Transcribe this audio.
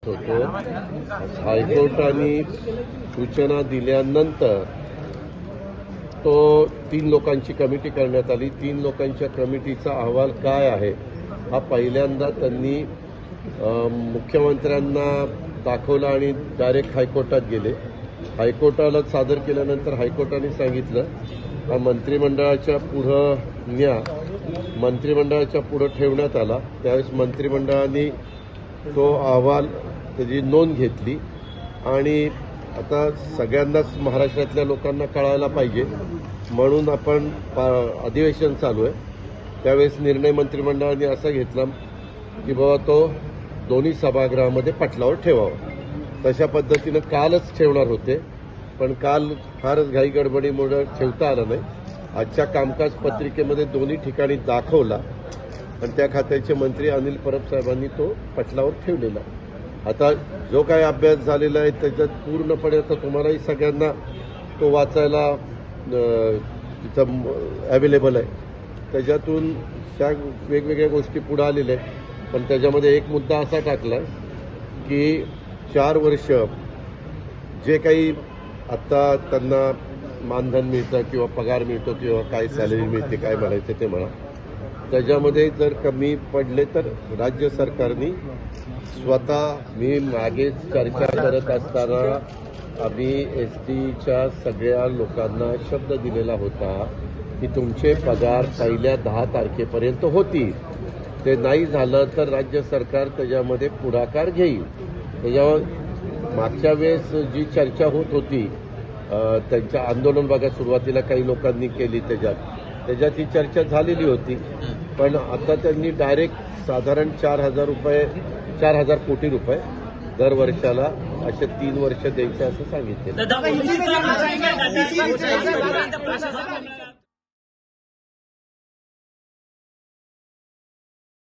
होतो, हायकोर्टाने सूचना दिल्यानंतर तो 3 लोकांची कमिटी करण्यात आली. 3 लोकांच्या कमिटीचा अहवाल काय आहे हा पहिल्यांदा त्यांनी मुख्यमंत्र्यांना दाखवला आणि डायरेक्ट हायकोर्टात गेले. हायकोर्टाला सादर केल्यानंतर हायकोर्टाने सांगितलं हा मंत्रिमंडळाच्या पुढं न्या. मंत्रिमंडळाच्या पुढं ठेवण्यात आला. त्यावेळेस मंत्रिमंडळाने तो अहवाल त्याची नोंद घेतली आणि आता सगळ्यांनाच महाराष्ट्रातल्या लोकांना कळायला पाहिजे म्हणून आपण अधिवेशन चालू आहे. त्यावेळेस निर्णय मंत्रिमंडळाने असा घेतला की बाबा तो दोन्ही सभागृहामध्ये पटलावर ठेवावा. तशा पद्धतीनं कालच ठेवणार होते, पण काल फारच घाई गडबडीमुळे ठेवता आलं नाही. आजच्या कामकाज पत्रिकेमध्ये दोन्ही ठिकाणी दाखवला आणि त्या खात्याचे मंत्री अनिल परब साहेबांनी तो पटलावर ठेवलेला. आता जो काही अभ्यास झालेला आहे त्याच्यात पूर्णपणे आता तुम्हालाही सगळ्यांना तो वाचायला तिथं अवेलेबल आहे. त्याच्यातून त्या वेगवेगळ्या गोष्टी पुढे आलेल्या आहेत. पण त्याच्यामध्ये एक मुद्दा असा टाकला की 4 वर्ष जे काही आत्ता त्यांना मानधन मिळतं किंवा पगार मिळतो किंवा काय सॅलरी मिळते काय म्हणायचं ते म्हणा, त्याच्यामध्ये जर कमी पडले तर राज्य सरकारने स्वतः मी मागे चर्चा करत असताना आम्ही एसटीच्या सगळ्या लोकांना शब्द दिलेला होता की तुमचे पगार पहिल्या 10 तारखेपर्यंत होतील. ते नाही झालं तर राज्य सरकार त्याच्यामध्ये पुढाकार घेईल. त्याच्यावर मागच्या वेळेस जी चर्चा होत होती त्यांच्या आंदोलन बघा सुरुवातीला काही लोकांनी केली त्याच्यात ही चर्चा झालेली होती. पण आता त्यांनी डायरेक्ट साधारण 4,000 कोटी रुपये दर वर्षाला असे 3 वर्ष द्यायचे असं सांगितलं.